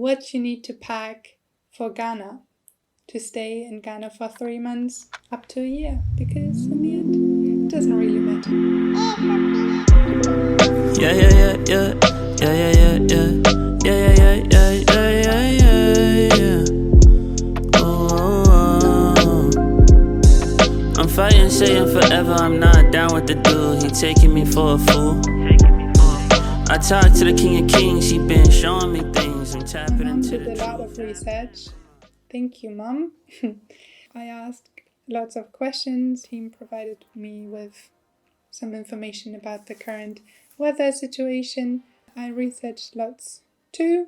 what you need to pack for Ghana, to stay in Ghana for 3 months up to a year, because in the end, it doesn't really matter. Yeah, yeah, yeah, yeah, yeah, yeah, yeah, yeah, yeah, yeah, yeah, yeah, yeah, yeah. Oh, I'm fighting Satan forever. I'm not down with the dude. He taking me for a fool. I talk to the King of Kings. He been showing me things. I'm tapping into the truth. A lot of research. Thank you, Mom. I asked lots of questions. The team provided me with some information about the current weather situation. I researched lots too,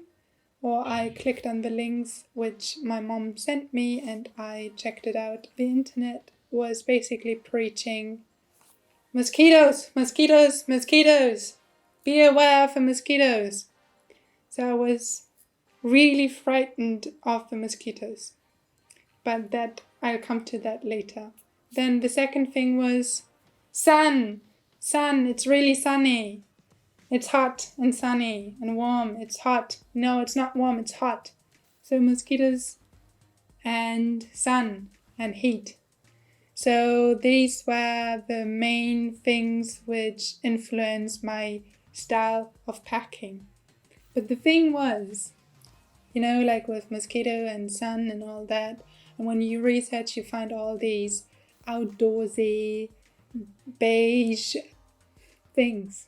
or I clicked on the links which my mom sent me and I checked it out. The internet was basically preaching mosquitoes, mosquitoes, mosquitoes. Be aware of the mosquitoes. So I was really frightened of the mosquitoes. But that I'll come to that later. Then the second thing was sun. Sun, it's really sunny. It's hot and sunny and warm. It's hot. No, it's not warm, it's hot. So mosquitoes and sun and heat. So these were the main things which influenced my style of packing. But the thing was, like with mosquito and sun and all that, and when you research, you find all these outdoorsy, beige things,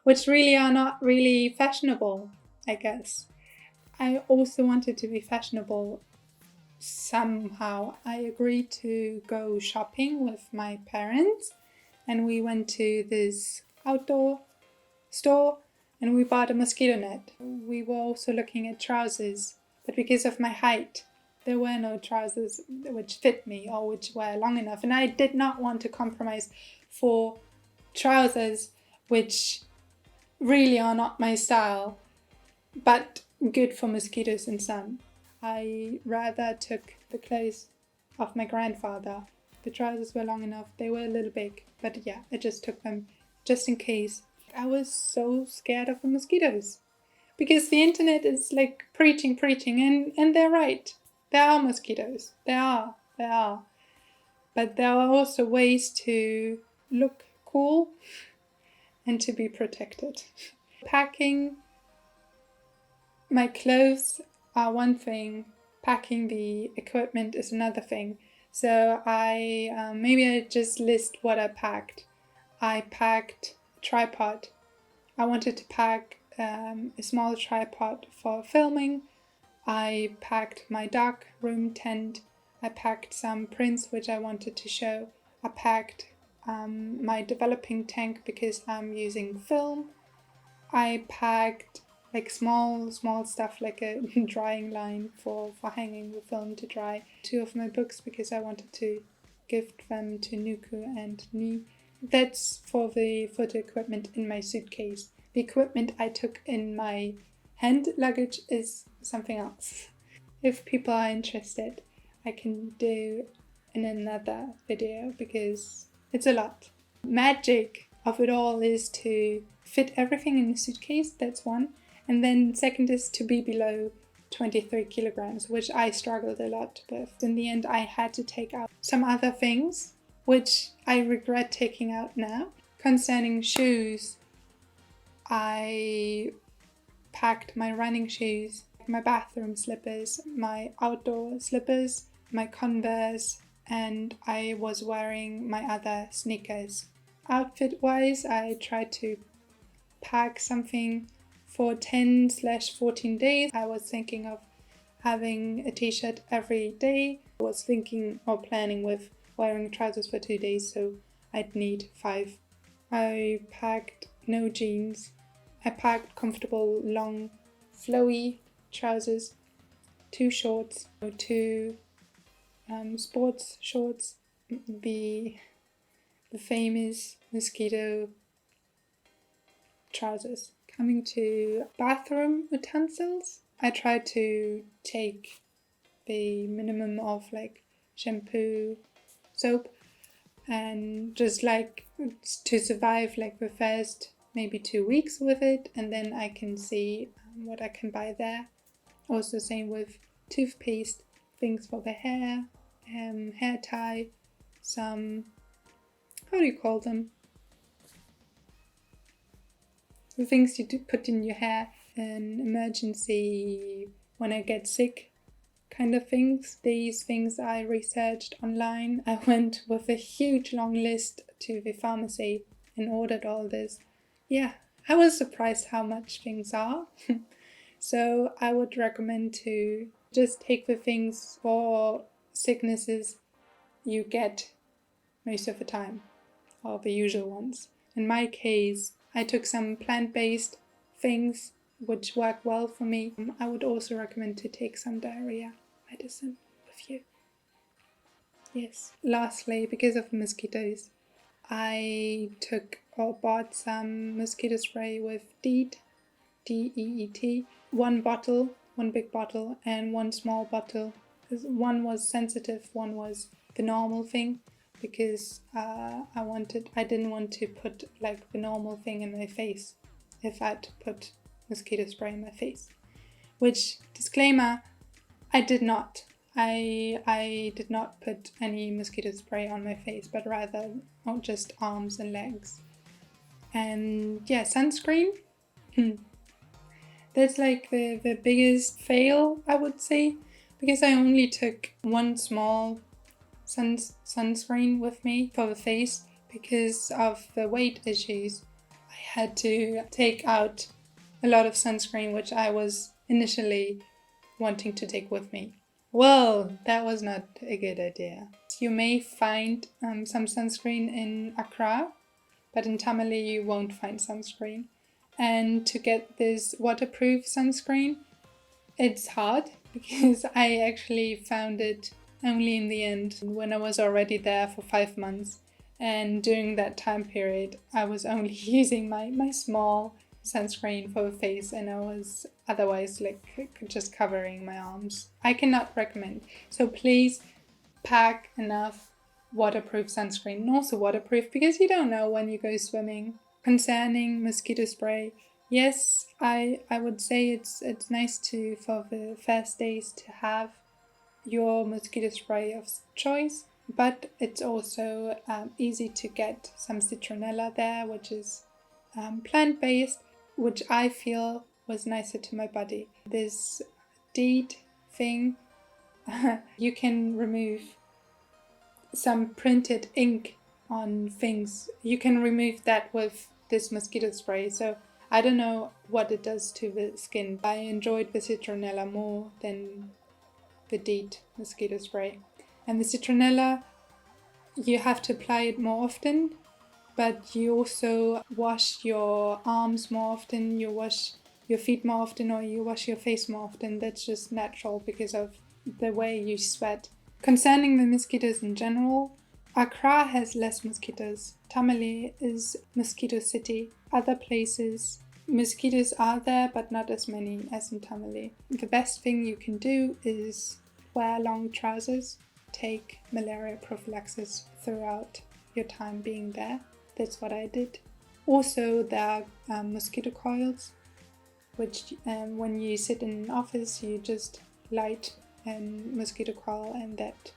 which really are not really fashionable, I guess. I also wanted to be fashionable somehow. I agreed to go shopping with my parents, and we went to this outdoor store and we bought a mosquito net. We were also looking at trousers, but because of my height, there were no trousers which fit me or which were long enough, and I did not want to compromise for trousers which really are not my style, but good for mosquitoes and sun. I rather took the clothes of my grandfather. The trousers were long enough, they were a little big, but yeah, I just took them just in case. I was so scared of the mosquitoes because the internet is like preaching, and they're right. There are mosquitoes. There are. But there are also ways to look cool and to be protected. Packing my clothes are one thing. Packing the equipment is another thing. So maybe I just list what I packed. I packed a tripod. I wanted to pack a small tripod for filming. I packed my dark room tent. I packed some prints which I wanted to show. I packed my developing tank because I'm using film. I packed like small stuff like a drying line for hanging the film to dry. 2 of my books because I wanted to gift them to Nuku and me. That's for the photo equipment in my suitcase. The equipment I took in my hand luggage is something else. If people are interested, I can do in another video because it's a lot. Magic of it all is to fit everything in the suitcase, that's one. And then second is to be below 23 kilograms, which I struggled a lot with. In the end, I had to take out some other things, which I regret taking out now. Concerning shoes, I packed my running shoes, my bathroom slippers, my outdoor slippers, my Converse, and I was wearing my other sneakers. Outfit-wise, I tried to pack something for 10/14 days. I was thinking of having a t-shirt every day. I was thinking or planning with wearing trousers for 2 days, so I'd need 5. I packed no jeans. I packed comfortable, long, flowy trousers, 2 shorts, 2 sports shorts, the famous mosquito trousers. Coming to bathroom utensils, I tried to take the minimum of like shampoo, soap, and just like to survive like the first maybe 2 weeks with it, and then I can see what I can buy there. Also same with toothpaste, things for the hair, hair tie, some, how do you call them? The things you do put in your hair, an emergency when I get sick kind of things. These things I researched online. I went with a huge long list to the pharmacy and ordered all this. Yeah, I was surprised how much things are. So I would recommend to just take the things for sicknesses you get most of the time, or the usual ones. In my case, I took some plant-based things which work well for me. I would also recommend to take some diarrhea medicine with you. Yes. Lastly, because of mosquitoes, I took or bought some mosquito spray with DEET, DEET, one bottle, one big bottle, and one small bottle. One was sensitive, one was the normal thing, because I didn't want to put like the normal thing in my face if I'd put mosquito spray in my face. Which, disclaimer, I did not. I did not put any mosquito spray on my face, but rather just arms and legs. And yeah, sunscreen. That's like the biggest fail, I would say, because I only took one small sunscreen with me for the face because of the weight issues. I had to take out a lot of sunscreen, which I was initially wanting to take with me. Well, that was not a good idea. You may find some sunscreen in Accra, but in Tamale you won't find sunscreen. And to get this waterproof sunscreen, it's hard because I actually found it only in the end when I was already there for 5 months. And during that time period, I was only using my small sunscreen for the face, and I was otherwise like just covering my arms. I cannot recommend. So please pack enough waterproof sunscreen, and also waterproof because you don't know when you go swimming. Concerning mosquito spray, yes, I would say it's nice to, for the first days, to have your mosquito spray of choice, but it's also easy to get some citronella there, which is plant-based, which I feel was nicer to my body. This DEET thing, you can remove some printed ink on things. You can remove that with this mosquito spray. So I don't know what it does to the skin. I enjoyed the citronella more than the DEET mosquito spray. And the citronella, you have to apply it more often, but you also wash your arms more often, you wash your feet more often, or you wash your face more often. That's just natural because of the way you sweat. Concerning the mosquitoes in general, Accra has less mosquitoes. Tamale is mosquito city. Other places, mosquitoes are there, but not as many as in Tamale. The best thing you can do is wear long trousers. Take malaria prophylaxis throughout your time being there. That's what I did. Also, there are mosquito coils, which when you sit in an office, you just light a mosquito coil and that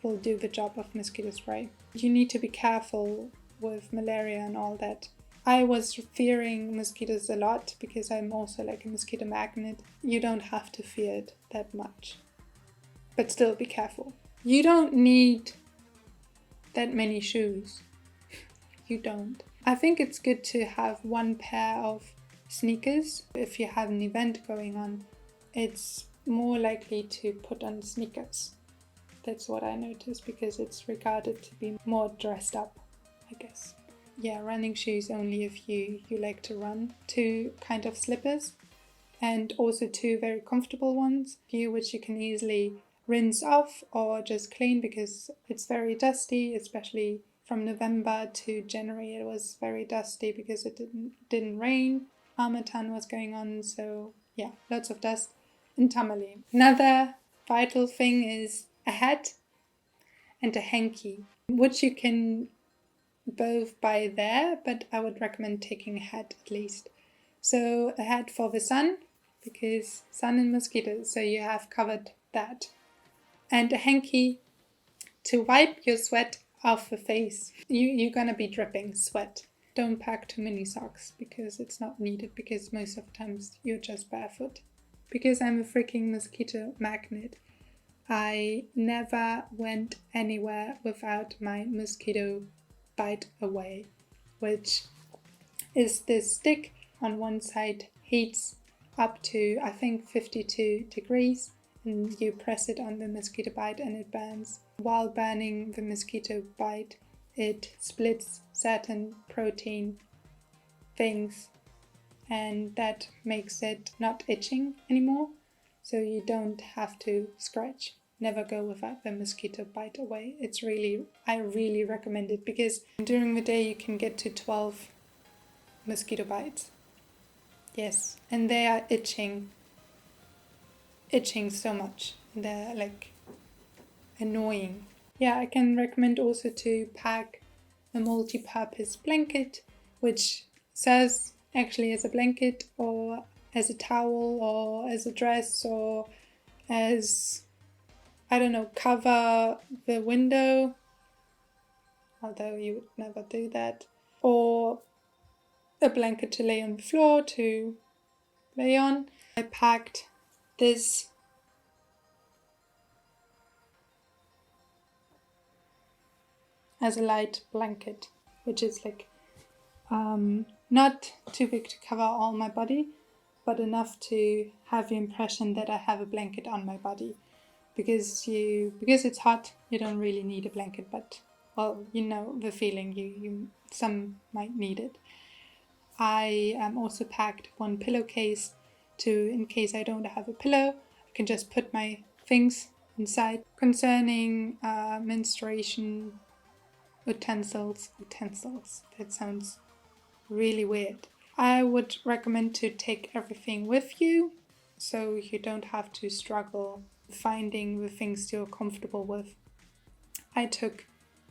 will do the job of mosquito spray. You need to be careful with malaria and all that. I was fearing mosquitoes a lot because I'm also like a mosquito magnet. You don't have to fear it that much, but still be careful. You don't need that many shoes. You don't. I think it's good to have one pair of sneakers. If you have an event going on, it's more likely to put on sneakers. That's what I noticed because it's regarded to be more dressed up, I guess. Yeah, running shoes only if you like to run. 2 kind of slippers and also 2 very comfortable ones, which you can easily rinse off or just clean because it's very dusty, especially from November to January. It was very dusty because it didn't rain. Harmattan was going on, so yeah, lots of dust in Tamale. Another vital thing is a hat and a hanky, which you can both buy there, but I would recommend taking a hat at least. So a hat for the sun, because sun and mosquitoes, so you have covered that. And a hanky to wipe your sweat off the face. You're gonna be dripping sweat. Don't pack too many socks because it's not needed, because most of the times you're just barefoot. Because I'm a freaking mosquito magnet, I never went anywhere without my mosquito bite away, which is this stick on one side heats up to, I think, 52 degrees, and you press it on the mosquito bite and it burns. While burning the mosquito bite, it splits certain protein things, and that makes it not itching anymore, so you don't have to scratch. Never go without the mosquito bite away. I really recommend it, because during the day you can get to 12 mosquito bites. Yes, and they are itching so much. They're like annoying. Yeah, I can recommend also to pack a multi-purpose blanket, which serves actually as a blanket or as a towel or as a dress or as, I don't know, cover the window, although you would never do that, or a blanket to lay on the floor to lay on. I packed this as a light blanket, which is like not too big to cover all my body, but enough to have the impression that I have a blanket on my body. Because it's hot, you don't really need a blanket, but well, you know the feeling. You some might need it. I also packed one pillowcase in case I don't have a pillow, I can just put my things inside. Concerning menstruation utensils, that sounds really weird. I would recommend to take everything with you, so you don't have to struggle finding the things you're comfortable with. I took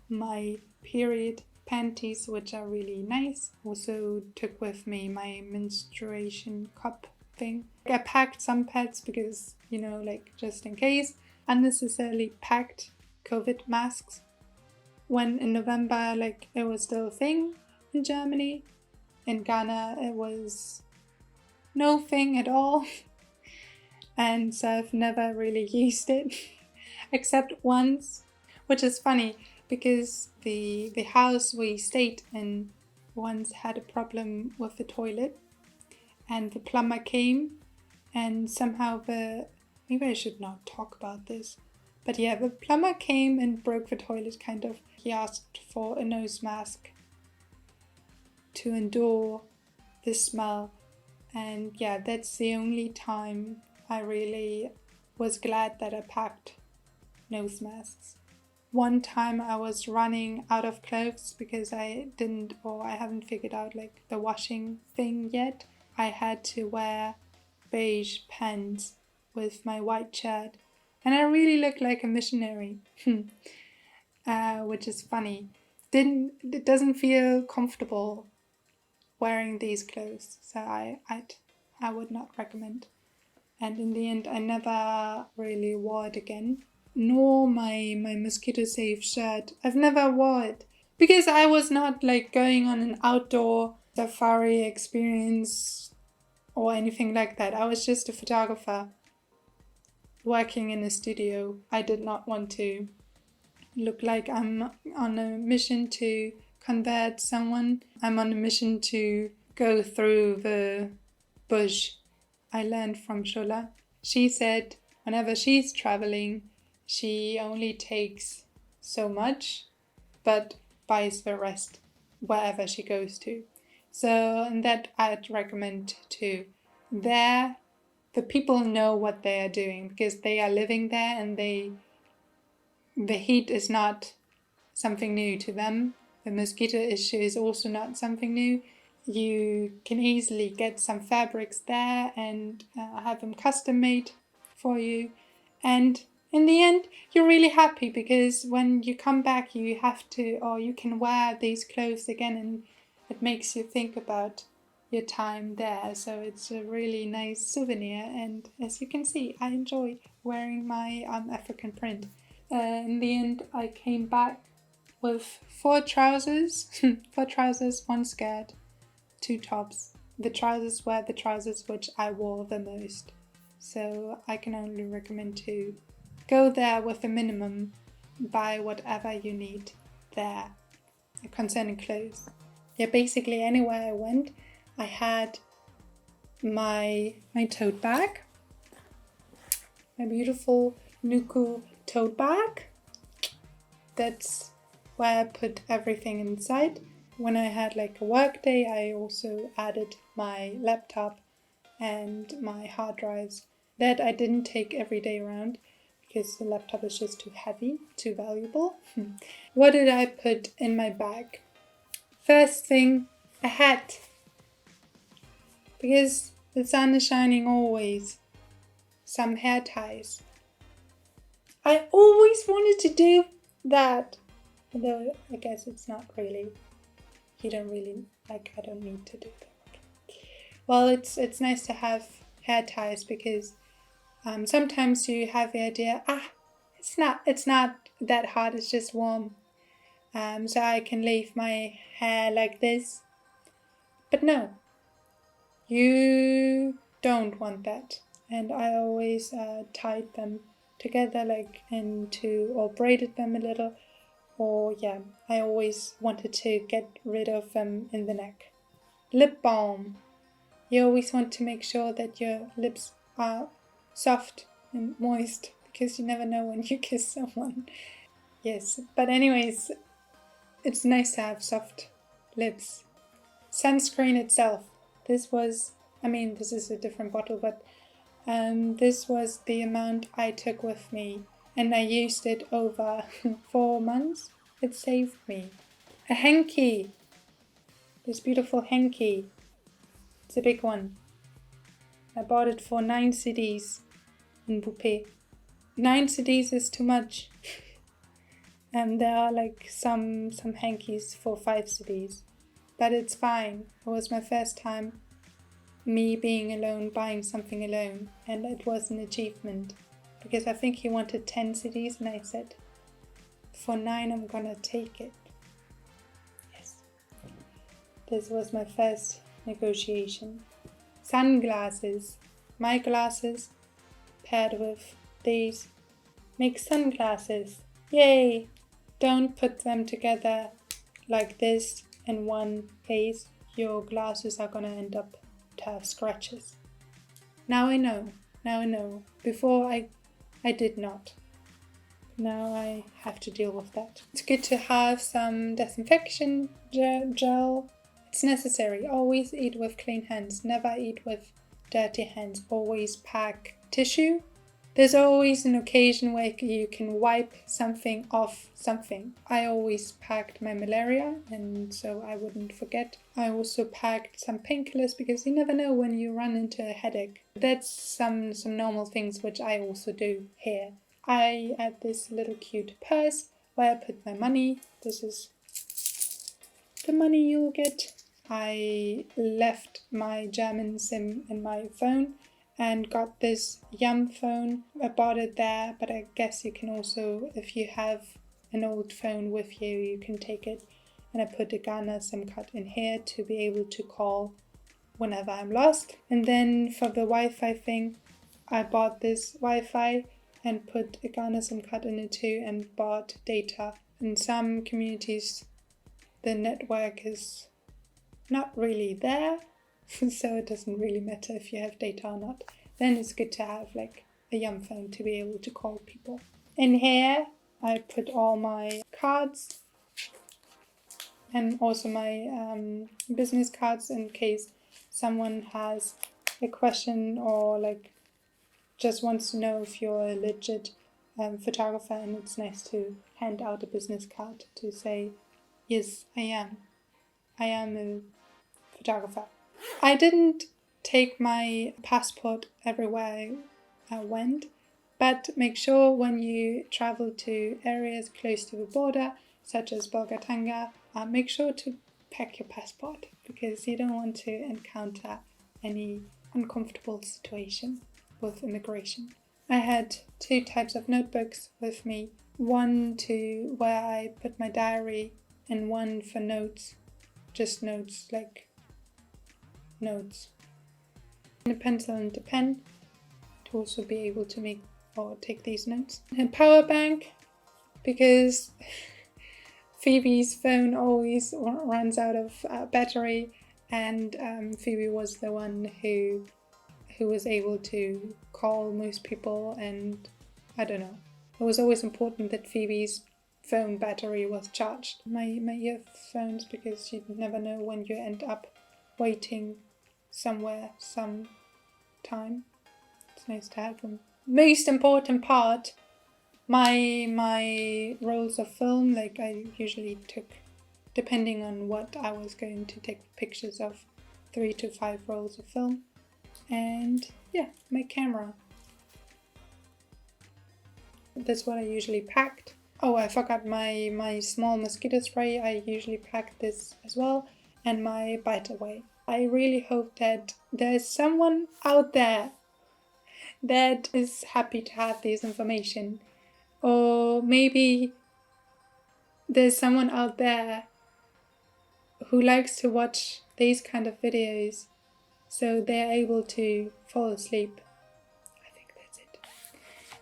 my period panties, which are really nice. Also took with me my menstruation cup thing. I packed some pads because, like just in case. Unnecessarily packed COVID masks. When in November, it was still a thing in Germany. In Ghana, it was no thing at all. And so I've never really used it, except once, which is funny because the house we stayed in once had a problem with the toilet, and the plumber came, and somehow maybe I should not talk about this, but yeah, the plumber came and broke the toilet, kind of. He asked for a nose mask to endure the smell, and yeah, that's the only time I really was glad that I packed nose masks. One time I was running out of clothes because I haven't figured out the washing thing yet. I had to wear beige pants with my white shirt, and I really looked like a missionary, which is funny. It doesn't feel comfortable wearing these clothes, so I would not recommend. And in the end, I never really wore it again. Nor my mosquito safe shirt. I've never wore it because I was not going on an outdoor safari experience or anything like that. I was just a photographer working in a studio. I did not want to look like I'm on a mission to convert someone. I'm on a mission to go through the bush. I learned from Shola. She said whenever she's traveling, she only takes so much, but buys the rest wherever she goes to. So, and that I'd recommend too. There, the people know what they are doing because they are living there, and the heat is not something new to them. The mosquito issue is also not something new. You can easily get some fabrics there and have them custom made for you. And in the end, you're really happy because when you come back, you have to, or you can wear these clothes again, and it makes you think about your time there. So it's a really nice souvenir, and as you can see, I enjoy wearing my African print. In the end, I came back with 4 trousers, 4 trousers, 1 skirt, 2 tops. The trousers were the trousers which I wore the most. So I can only recommend to go there with a minimum, buy whatever you need there concerning clothes. Yeah, basically anywhere I went, I had my tote bag, my beautiful Nuku tote bag. That's where I put everything inside. When I had like a work day, I also added my laptop and my hard drives. That I didn't take every day around because the laptop is just too heavy, too valuable. What did I put in my bag? First thing, a hat. Because the sun is shining always. Some hair ties. I always wanted to do that. Although I guess it's not really, you don't really, like, I don't need to do that. Well, it's nice to have hair ties because sometimes you have the idea, it's not that hot, it's just warm. So I can leave my hair like this. But no, you don't want that. And I always tied them together like into, or braided them a little. Or yeah, I always wanted to get rid of them in the neck. Lip balm. You always want to make sure that your lips are soft and moist because you never know when you kiss someone. Yes, but anyways, it's nice to have soft lips. Sunscreen itself. This is a different bottle, but this was the amount I took with me, and I used it over 4 months. It saved me. A hanky. This beautiful hanky. It's a big one. I bought it for 9 cedis in Bouquet. 9 cedis is too much. And there are like some hankies for 5 cedis. But it's fine. It was my first time me being alone, buying something alone, and it was an achievement because I think he wanted 10 CDs and I said, for 9 I'm gonna take it. Yes. This was my first negotiation. Sunglasses. My glasses paired with these make sunglasses. Yay! Don't put them together like this in one place. Your glasses are gonna end up to have scratches. Now I know. Before I did not. Now I have to deal with that. It's good to have some disinfection gel. It's necessary. Always eat with clean hands. Never eat with dirty hands. Always pack tissue. There's always an occasion where you can wipe something off something. I always packed my malaria, and so I wouldn't forget. I also packed some painkillers because you never know when you run into a headache. That's some normal things which I also do here. I had this little cute purse where I put my money. This is the money you'll get. I left my German SIM in my phone and got this Yum phone. I bought it there, but I guess you can also, if you have an old phone with you, you can take it. And I put a Ghana SIM card in here to be able to call whenever I'm lost. And then for the Wi-Fi thing, I bought this Wi-Fi and put a Ghana SIM card in it too and bought data. In some communities, the network is not really there. So it doesn't really matter if you have data or not. Then it's good to have like a Yum phone to be able to call people. In here, I put all my cards and also my business cards in case someone has a question or like just wants to know if you're a legit photographer, and it's nice to hand out a business card to say, yes, I am a photographer. I didn't take my passport everywhere I went, but make sure when you travel to areas close to the border, such as Bolgatanga, make sure to pack your passport because you don't want to encounter any uncomfortable situation with immigration. I had 2 types of notebooks with me. One to where I put my diary and one for notes. Just notes, like notes. And a pencil and a pen to also be able to make or take these notes. And a power bank because Phoebe's phone always runs out of battery, and Phoebe was the one who was able to call most people, and I don't know. It was always important that Phoebe's phone battery was charged. My earphones, because you never know when you end up waiting somewhere some time. It's nice to have them. Most important part, my rolls of film, like I usually took, depending on what I was going to take pictures of, 3 to 5 rolls of film. And yeah, my camera. That's what I usually packed. Oh, I forgot my small mosquito spray. I usually pack this as well. And my bite away. I really hope that there's someone out there that is happy to have this information. Or maybe there's someone out there who likes to watch these kind of videos so they're able to fall asleep. I think that's it.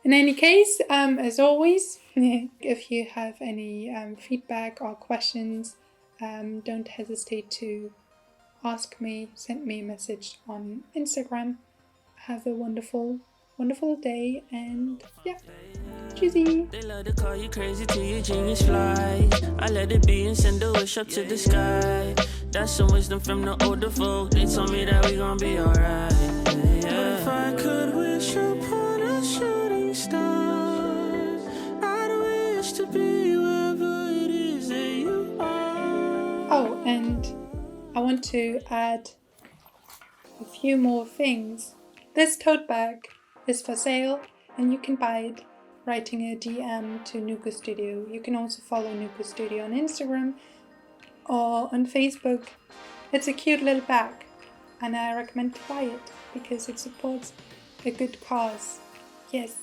In any case, as always, if you have any feedback or questions, don't hesitate to ask me, send me a message on Instagram. Have a wonderful day, and yeah, cheesy. They love to call you crazy till your genius fly. I let it be and send a wish up to the sky. That's some wisdom from the older folk. They told me that we gon' be alright. But if I could wish upon a shooting star, I'd wish to be wherever it is that you are. Oh, and I want to add a few more things. This tote bag is for sale and you can buy it writing a DM to Nuku Studio. You can also follow Nuku Studio on Instagram or on Facebook. It's a cute little bag and I recommend to buy it because it supports a good cause. Yes.